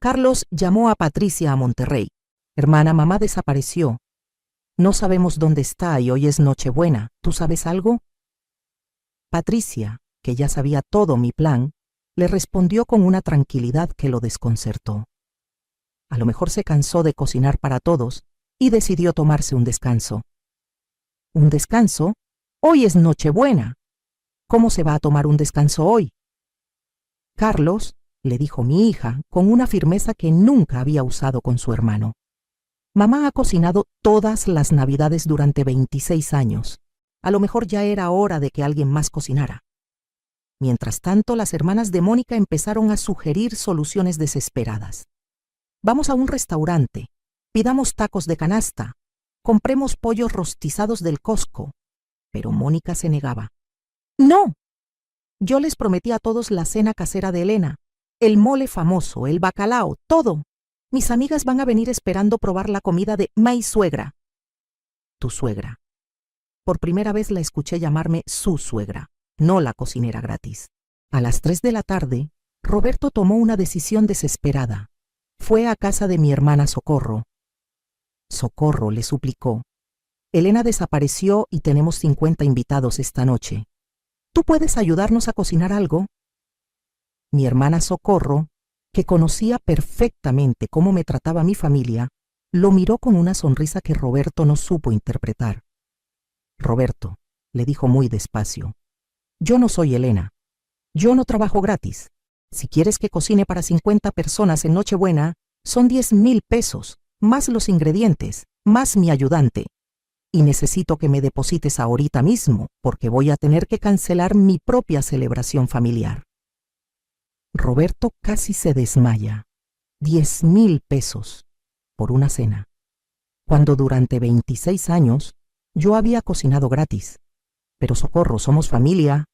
Speaker 1: Carlos llamó a Patricia a Monterrey. «Hermana, mamá desapareció. No sabemos dónde está y hoy es Nochebuena. ¿Tú sabes algo?». Patricia, que ya sabía todo mi plan, le respondió con una tranquilidad que lo desconcertó. A lo mejor se cansó de cocinar para todos y decidió tomarse un descanso. ¿Un descanso? Hoy es Nochebuena. ¿Cómo se va a tomar un descanso hoy? Carlos, le dijo mi hija con una firmeza que nunca había usado con su hermano. Mamá ha cocinado todas las Navidades durante 26 años. A lo mejor ya era hora de que alguien más cocinara. Mientras tanto, las hermanas de Mónica empezaron a sugerir soluciones desesperadas. «Vamos a un restaurante, pidamos tacos de canasta, compremos pollos rostizados del Costco». Pero Mónica se negaba. «No. Yo les prometí a todos la cena casera de Elena, el mole famoso, el bacalao, todo. Mis amigas van a venir esperando probar la comida de mi suegra». «Tu suegra». Por primera vez la escuché llamarme su suegra, no la cocinera gratis. A las 3 de la tarde, Roberto tomó una decisión desesperada. Fue a casa de mi hermana Socorro. «Socorro», le suplicó, «Elena desapareció y tenemos 50 invitados esta noche. ¿Tú puedes ayudarnos a cocinar algo?». Mi hermana Socorro, que conocía perfectamente cómo me trataba mi familia, lo miró con una sonrisa que Roberto no supo interpretar. «Roberto», le dijo muy despacio, «yo no soy Elena. Yo no trabajo gratis. Si quieres que cocine para 50 personas en Nochebuena, son 10,000 pesos, más los ingredientes, más mi ayudante. Y necesito que me deposites ahorita mismo, porque voy a tener que cancelar mi propia celebración familiar». Roberto casi se desmaya. 10,000 pesos por una cena, cuando durante 26 años yo había cocinado gratis. «Pero Socorro, somos familia».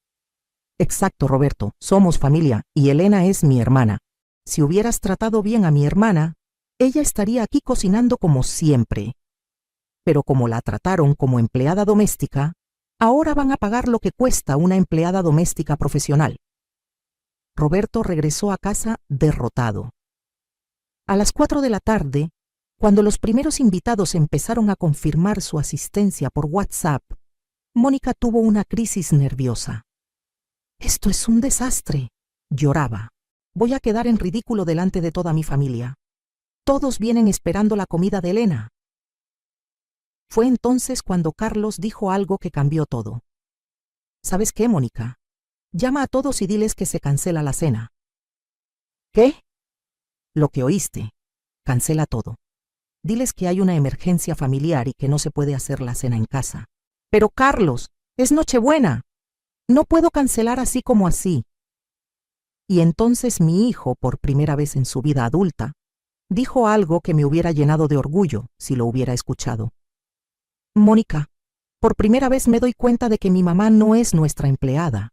Speaker 1: «Exacto, Roberto, somos familia y Elena es mi hermana. Si hubieras tratado bien a mi hermana, ella estaría aquí cocinando como siempre. Pero como la trataron como empleada doméstica, ahora van a pagar lo que cuesta una empleada doméstica profesional». Roberto regresó a casa derrotado. A las 4 de la tarde, cuando los primeros invitados empezaron a confirmar su asistencia por WhatsApp, Mónica tuvo una crisis nerviosa. «Esto es un desastre», lloraba. «Voy a quedar en ridículo delante de toda mi familia. Todos vienen esperando la comida de Elena». Fue entonces cuando Carlos dijo algo que cambió todo. «¿Sabes qué, Mónica? Llama a todos y diles que se cancela la cena». «¿Qué?». «Lo que oíste. Cancela todo. Diles que hay una emergencia familiar y que no se puede hacer la cena en casa». «Pero Carlos, es Nochebuena. No puedo cancelar así como así». Y entonces mi hijo, por primera vez en su vida adulta, dijo algo que me hubiera llenado de orgullo si lo hubiera escuchado. «Mónica, por primera vez me doy cuenta de que mi mamá no es nuestra empleada.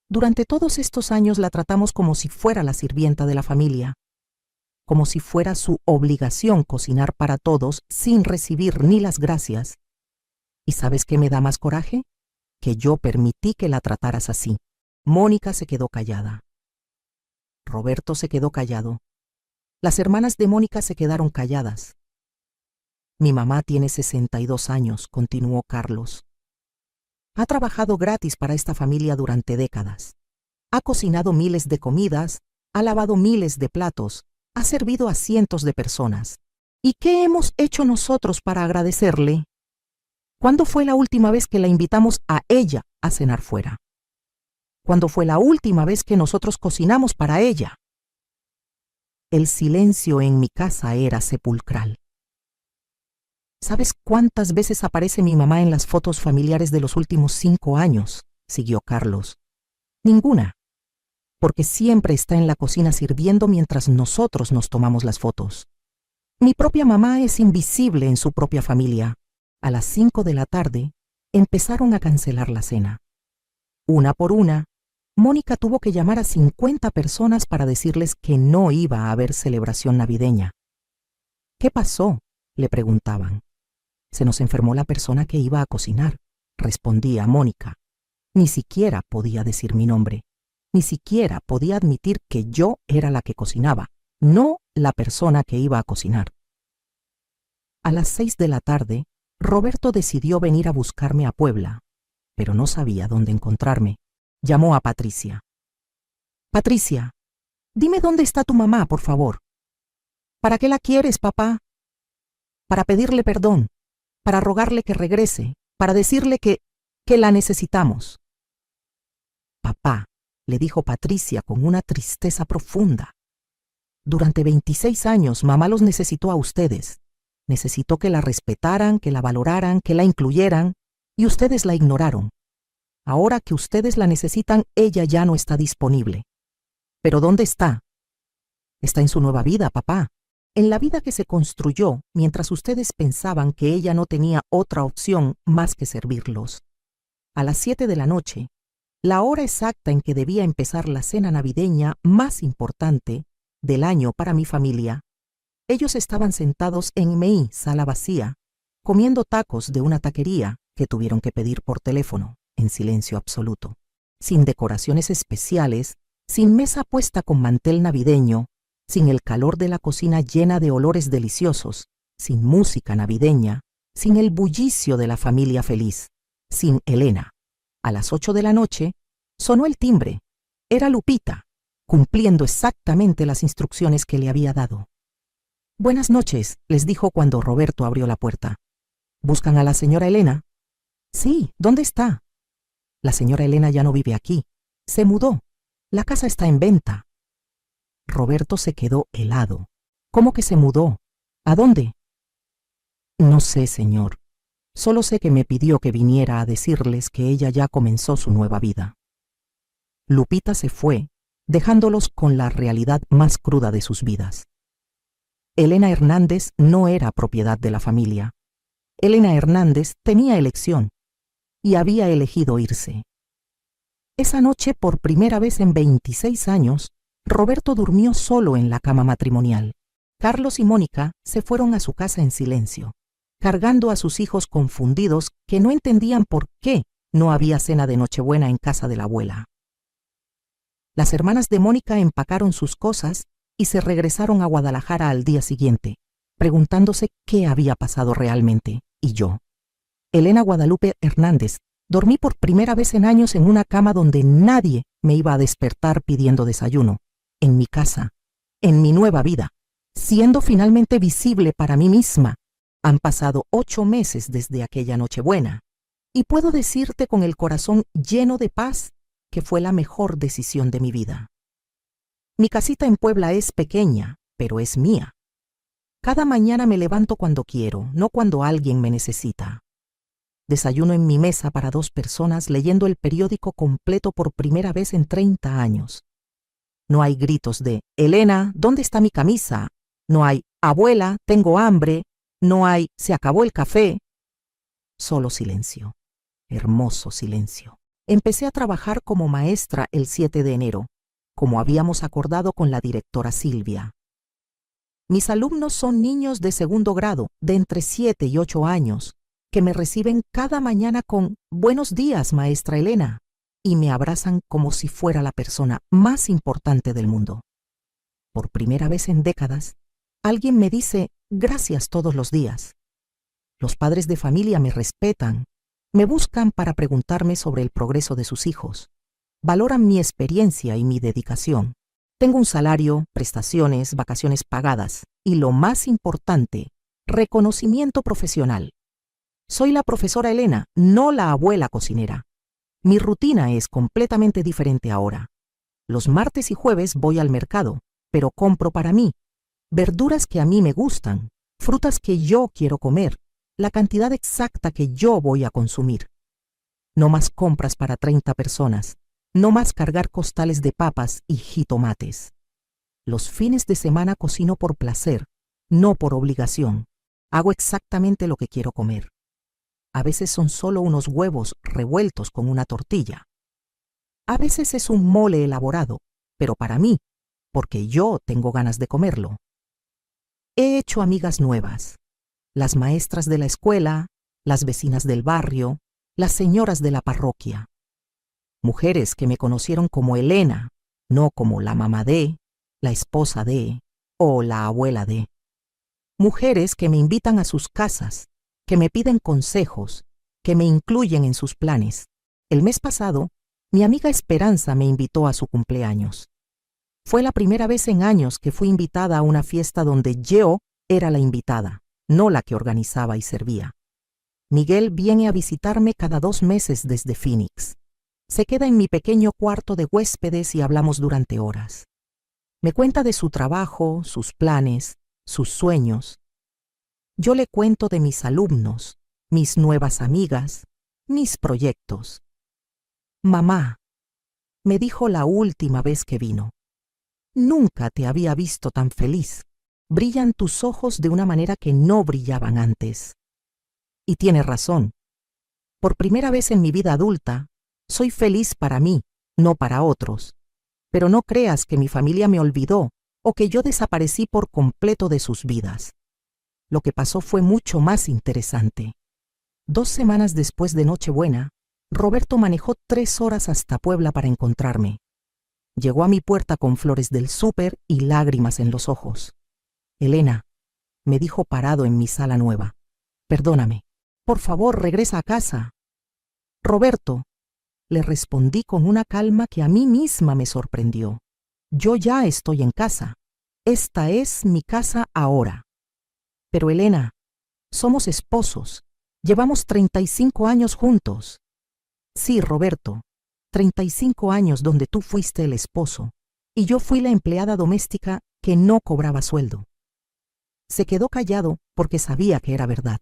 Speaker 1: Durante todos estos años la tratamos como si fuera la sirvienta de la familia, como si fuera su obligación cocinar para todos sin recibir ni las gracias. ¿Y sabes qué me da más coraje? Que yo permití que la trataras así». Mónica se quedó callada. Roberto se quedó callado. Las hermanas de Mónica se quedaron calladas. «Mi mamá tiene 62 años», continuó Carlos. «Ha trabajado gratis para esta familia durante décadas. Ha cocinado miles de comidas, ha lavado miles de platos, ha servido a cientos de personas. ¿Y qué hemos hecho nosotros para agradecerle? ¿Cuándo fue la última vez que la invitamos a ella a cenar fuera? ¿Cuándo fue la última vez que nosotros cocinamos para ella?». El silencio en mi casa era sepulcral. «¿Sabes cuántas veces aparece mi mamá en las fotos familiares de los últimos 5 años?», siguió Carlos. «Ninguna, porque siempre está en la cocina sirviendo mientras nosotros nos tomamos las fotos. Mi propia mamá es invisible en su propia familia. A las 5 de la tarde, empezaron a cancelar la cena. Una por una, Mónica tuvo que llamar a 50 personas para decirles que no iba a haber celebración navideña. ¿Qué pasó?, le preguntaban. Se nos enfermó la persona que iba a cocinar, respondía Mónica. Ni siquiera podía decir mi nombre. Ni siquiera podía admitir que yo era la que cocinaba, no la persona que iba a cocinar. A las 6 de la tarde, Roberto decidió venir a buscarme a Puebla, pero no sabía dónde encontrarme. Llamó a Patricia. Patricia, dime dónde está tu mamá, por favor. ¿Para qué la quieres, papá? Para pedirle perdón, para rogarle que regrese, para decirle que la necesitamos. Papá, le dijo Patricia con una tristeza profunda. Durante 26 años mamá los necesitó a ustedes. Necesitó que la respetaran, que la valoraran, que la incluyeran, y ustedes la ignoraron. Ahora que ustedes la necesitan, ella ya no está disponible. ¿Pero dónde está? Está en su nueva vida, papá. En la vida que se construyó mientras ustedes pensaban que ella no tenía otra opción más que servirlos. A las 7 de la noche, la hora exacta en que debía empezar la cena navideña más importante del año para mi familia, ellos estaban sentados en mi sala vacía, comiendo tacos de una taquería que tuvieron que pedir por teléfono, en silencio absoluto, sin decoraciones especiales, sin mesa puesta con mantel navideño, sin el calor de la cocina llena de olores deliciosos, sin música navideña, sin el bullicio de la familia feliz, sin Elena. A las 8 de la noche, sonó el timbre. Era Lupita, cumpliendo exactamente las instrucciones que le había dado. Buenas noches, les dijo cuando Roberto abrió la puerta. ¿Buscan a la señora Elena? Sí, ¿dónde está? La señora Elena ya no vive aquí. Se mudó. La casa está en venta. Roberto se quedó helado. ¿Cómo que se mudó? ¿A dónde? No sé, señor. Solo sé que me pidió que viniera a decirles que ella ya comenzó su nueva vida. Lupita se fue, dejándolos con la realidad más cruda de sus vidas. Elena Hernández no era propiedad de la familia. Elena Hernández tenía elección y había elegido irse. Esa noche, por primera vez en 26 años, Roberto durmió solo en la cama matrimonial. Carlos y Mónica se fueron a su casa en silencio, cargando a sus hijos confundidos que no entendían por qué no había cena de Nochebuena en casa de la abuela. Las hermanas de Mónica empacaron sus cosas y se regresaron a Guadalajara al día siguiente, preguntándose qué había pasado realmente. Y yo, Elena Guadalupe Hernández, dormí por primera vez en años en una cama donde nadie me iba a despertar pidiendo desayuno, en mi casa, en mi nueva vida, siendo finalmente visible para mí misma. Han pasado 8 meses desde aquella Nochebuena, y puedo decirte con el corazón lleno de paz que fue la mejor decisión de mi vida. Mi casita en Puebla es pequeña, pero es mía. Cada mañana me levanto cuando quiero, no cuando alguien me necesita. Desayuno en mi mesa para 2 personas leyendo el periódico completo por primera vez en 30 años. No hay gritos de «Elena, ¿dónde está mi camisa?». No hay «Abuela, tengo hambre». No hay «Se acabó el café». Solo silencio. Hermoso silencio. Empecé a trabajar como maestra el 7 de enero, como habíamos acordado con la directora Silvia. Mis alumnos son niños de segundo grado, de entre 7 y 8 años, que me reciben cada mañana con «Buenos días, maestra Elena», y me abrazan como si fuera la persona más importante del mundo. Por primera vez en décadas, alguien me dice «gracias» todos los días. Los padres de familia me respetan, me buscan para preguntarme sobre el progreso de sus hijos, valoran mi experiencia y mi dedicación. Tengo un salario, prestaciones, vacaciones pagadas y, lo más importante, reconocimiento profesional. Soy la profesora Elena, no la abuela cocinera. Mi rutina es completamente diferente ahora. Los martes y jueves voy al mercado, pero compro para mí, verduras que a mí me gustan, frutas que yo quiero comer, la cantidad exacta que yo voy a consumir. No más compras para 30 personas. No más cargar costales de papas y jitomates. Los fines de semana cocino por placer, no por obligación. Hago exactamente lo que quiero comer. A veces son solo unos huevos revueltos con una tortilla. A veces es un mole elaborado, pero para mí, porque yo tengo ganas de comerlo. He hecho amigas nuevas, las maestras de la escuela, las vecinas del barrio, las señoras de la parroquia. Mujeres que me conocieron como Elena, no como la mamá de, la esposa de o la abuela de. Mujeres que me invitan a sus casas, que me piden consejos, que me incluyen en sus planes. El mes pasado, mi amiga Esperanza me invitó a su cumpleaños. Fue la primera vez en años que fui invitada a una fiesta donde yo era la invitada, no la que organizaba y servía. Miguel viene a visitarme cada 2 meses desde Phoenix. Se queda en mi pequeño cuarto de huéspedes y hablamos durante horas. Me cuenta de su trabajo, sus planes, sus sueños. Yo le cuento de mis alumnos, mis nuevas amigas, mis proyectos. Mamá, me dijo la última vez que vino, nunca te había visto tan feliz. Brillan tus ojos de una manera que no brillaban antes. Y tiene razón. Por primera vez en mi vida adulta, soy feliz para mí, no para otros. Pero no creas que mi familia me olvidó o que yo desaparecí por completo de sus vidas. Lo que pasó fue mucho más interesante. 2 semanas después de Nochebuena, Roberto manejó 3 horas hasta Puebla para encontrarme. Llegó a mi puerta con flores del súper y lágrimas en los ojos. Elena, me dijo parado en mi sala nueva, perdóname, por favor regresa a casa. Roberto, le respondí con una calma que a mí misma me sorprendió. Yo ya estoy en casa. Esta es mi casa ahora. Pero Elena, somos esposos. Llevamos 35 años juntos. Sí, Roberto, 35 años donde tú fuiste el esposo y yo fui la empleada doméstica que no cobraba sueldo. Se quedó callado porque sabía que era verdad.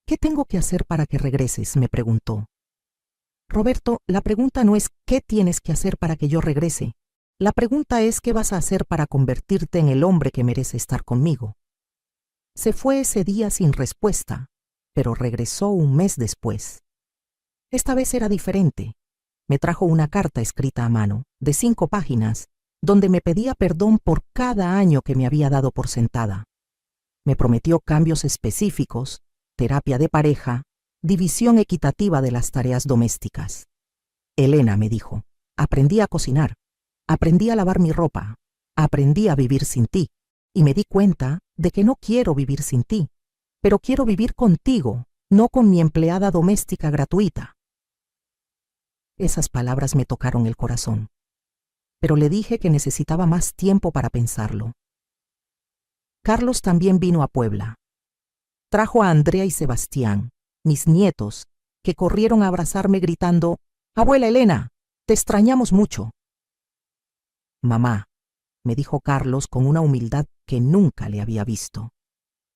Speaker 1: ¿Qué tengo que hacer para que regreses?, me preguntó. Roberto, la pregunta no es ¿qué tienes que hacer para que yo regrese? La pregunta es ¿qué vas a hacer para convertirte en el hombre que merece estar conmigo? Se fue ese día sin respuesta, pero regresó un mes después. Esta vez era diferente. Me trajo una carta escrita a mano, de 5 páginas, donde me pedía perdón por cada año que me había dado por sentada. Me prometió cambios específicos, terapia de pareja, división equitativa de las tareas domésticas. Elena, me dijo, aprendí a cocinar, aprendí a lavar mi ropa, aprendí a vivir sin ti, y me di cuenta de que no quiero vivir sin ti, pero quiero vivir contigo, no con mi empleada doméstica gratuita. Esas palabras me tocaron el corazón, pero le dije que necesitaba más tiempo para pensarlo. Carlos también vino a Puebla. Trajo a Andrea y Sebastián, mis nietos, que corrieron a abrazarme gritando, «Abuela Elena, te extrañamos mucho». «Mamá», me dijo Carlos con una humildad que nunca le había visto.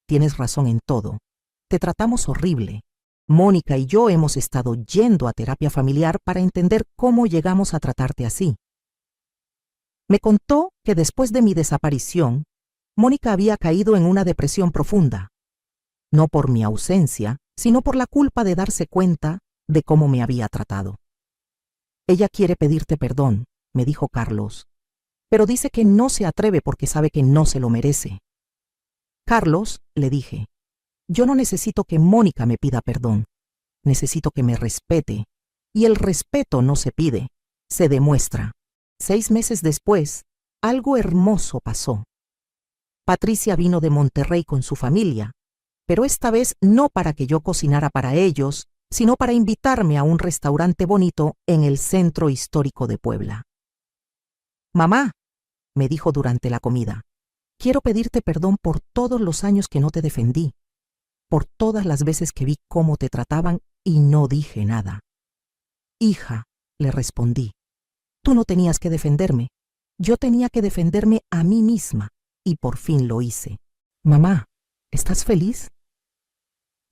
Speaker 1: «Tienes razón en todo. Te tratamos horrible. Mónica y yo hemos estado yendo a terapia familiar para entender cómo llegamos a tratarte así». Me contó que después de mi desaparición, Mónica había caído en una depresión profunda. No por mi ausencia, sino por la culpa de darse cuenta de cómo me había tratado. «Ella quiere pedirte perdón», me dijo Carlos, «pero dice que no se atreve porque sabe que no se lo merece». «Carlos», le dije, «yo no necesito que Mónica me pida perdón. Necesito que me respete. Y el respeto no se pide, se demuestra». 6 meses después, algo hermoso pasó. Patricia vino de Monterrey con su familia, pero esta vez no para que yo cocinara para ellos, sino para invitarme a un restaurante bonito en el centro histórico de Puebla. «Mamá», me dijo durante la comida, «quiero pedirte perdón por todos los años que no te defendí, por todas las veces que vi cómo te trataban y no dije nada». «Hija», le respondí, «tú no tenías que defenderme, yo tenía que defenderme a mí misma, y por fin lo hice». «Mamá, ¿estás feliz?»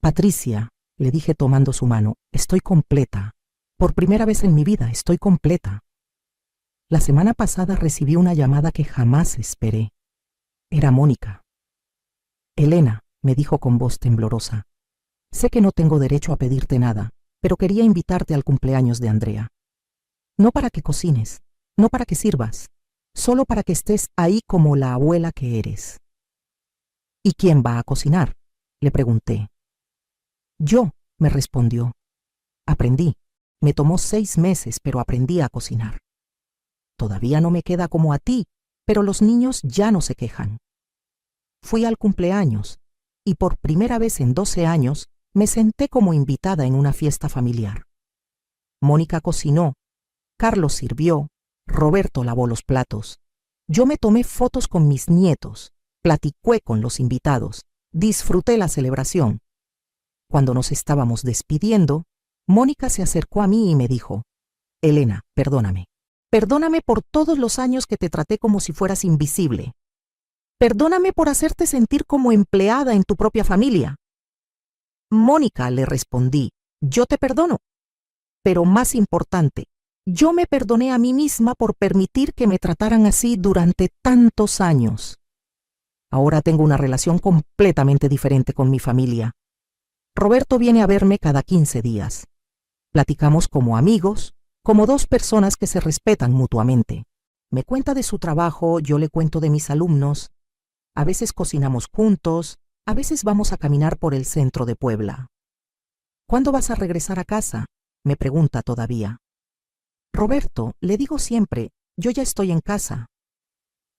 Speaker 1: «Patricia», le dije tomando su mano, «estoy completa. Por primera vez en mi vida estoy completa». La semana pasada recibí una llamada que jamás esperé. Era Mónica. «Elena», me dijo con voz temblorosa, Sé que no tengo derecho a pedirte nada, pero quería invitarte al cumpleaños de Andrea. No para que cocines, no para que sirvas, solo para que estés ahí como la abuela que eres. ¿Y quién va a cocinar?, le pregunté. Yo, me respondió. Aprendí. Me tomó 6 meses, pero aprendí a cocinar. Todavía no me queda como a ti, pero los niños ya no se quejan. Fui al cumpleaños y por primera vez en 12 años me senté como invitada en una fiesta familiar. Mónica cocinó, Carlos sirvió, Roberto lavó los platos. Yo me tomé fotos con mis nietos, platiqué con los invitados, disfruté la celebración. Cuando nos estábamos despidiendo, Mónica se acercó a mí y me dijo: Elena, perdóname. Perdóname por todos los años que te traté como si fueras invisible. Perdóname por hacerte sentir como empleada en tu propia familia. Mónica, le respondí, yo te perdono. Pero más importante, yo me perdoné a mí misma por permitir que me trataran así durante tantos años. Ahora tengo una relación completamente diferente con mi familia. Roberto viene a verme cada 15 días. Platicamos como amigos, como 2 personas que se respetan mutuamente. Me cuenta de su trabajo, yo le cuento de mis alumnos. A veces cocinamos juntos, a veces vamos a caminar por el centro de Puebla. ¿Cuándo vas a regresar a casa?, me pregunta todavía. Roberto, le digo siempre, yo ya estoy en casa.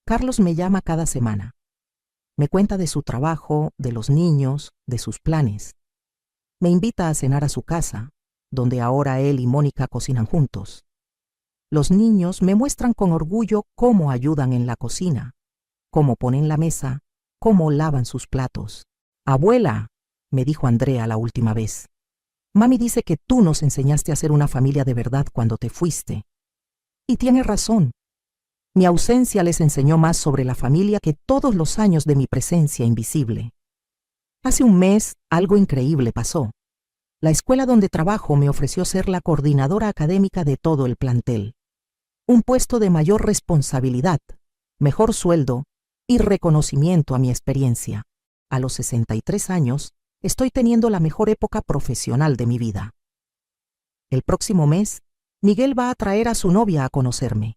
Speaker 1: Carlos me llama cada semana. Me cuenta de su trabajo, de los niños, de sus planes. Me invita a cenar a su casa, donde ahora él y Mónica cocinan juntos. Los niños me muestran con orgullo cómo ayudan en la cocina, cómo ponen la mesa, cómo lavan sus platos. Abuela, me dijo Andrea la última vez, mami dice que tú nos enseñaste a ser una familia de verdad cuando te fuiste. Y tiene razón. Mi ausencia les enseñó más sobre la familia que todos los años de mi presencia invisible. Hace un mes, algo increíble pasó. La escuela donde trabajo me ofreció ser la coordinadora académica de todo el plantel. Un puesto de mayor responsabilidad, mejor sueldo y reconocimiento a mi experiencia. A los 63 años, estoy teniendo la mejor época profesional de mi vida. El próximo mes, Miguel va a traer a su novia a conocerme.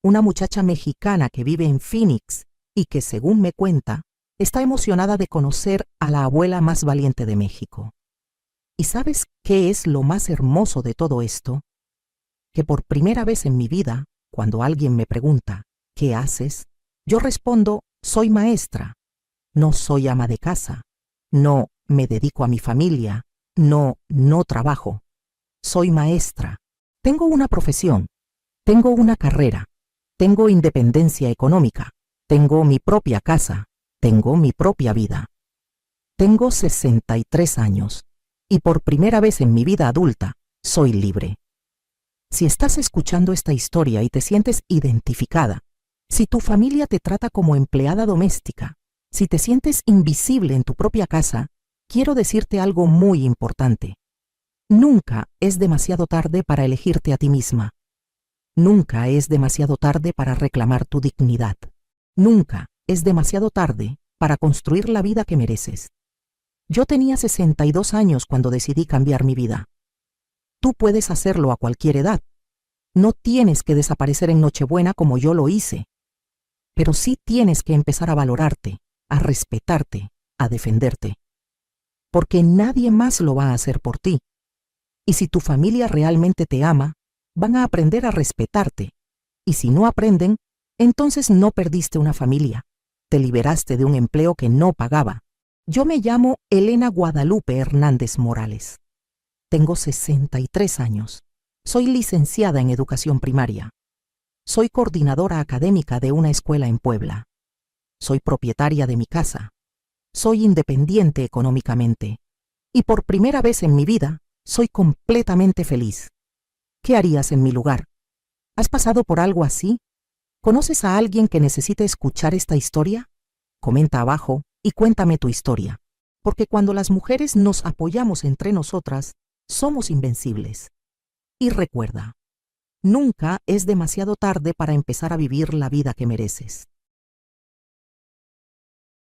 Speaker 1: Una muchacha mexicana que vive en Phoenix y que, según me cuenta, está emocionada de conocer a la abuela más valiente de México. ¿Y sabes qué es lo más hermoso de todo esto? Que por primera vez en mi vida, cuando alguien me pregunta, ¿qué haces?, yo respondo, soy maestra. No soy ama de casa. No me dedico a mi familia. No trabajo. Soy maestra. Tengo una profesión. Tengo una carrera. Tengo independencia económica. Tengo mi propia casa. Tengo mi propia vida. Tengo 63 años. Y por primera vez en mi vida adulta, soy libre. Si estás escuchando esta historia y te sientes identificada, si tu familia te trata como empleada doméstica, si te sientes invisible en tu propia casa, quiero decirte algo muy importante. Nunca es demasiado tarde para elegirte a ti misma. Nunca es demasiado tarde para reclamar tu dignidad. Nunca es demasiado tarde para construir la vida que mereces. Yo tenía 62 años cuando decidí cambiar mi vida. Tú puedes hacerlo a cualquier edad. No tienes que desaparecer en Nochebuena como yo lo hice. Pero sí tienes que empezar a valorarte, a respetarte, a defenderte. Porque nadie más lo va a hacer por ti. Y si tu familia realmente te ama, van a aprender a respetarte. Y si no aprenden, entonces no perdiste una familia. Te liberaste de un empleo que no pagaba. Yo me llamo Elena Guadalupe Hernández Morales. Tengo 63 años. Soy licenciada en educación primaria. Soy coordinadora académica de una escuela en Puebla. Soy propietaria de mi casa. Soy independiente económicamente. Y por primera vez en mi vida, soy completamente feliz. ¿Qué harías en mi lugar? ¿Has pasado por algo así? ¿Conoces a alguien que necesite escuchar esta historia? Comenta abajo y cuéntame tu historia. Porque cuando las mujeres nos apoyamos entre nosotras, somos invencibles. Y recuerda, nunca es demasiado tarde para empezar a vivir la vida que mereces.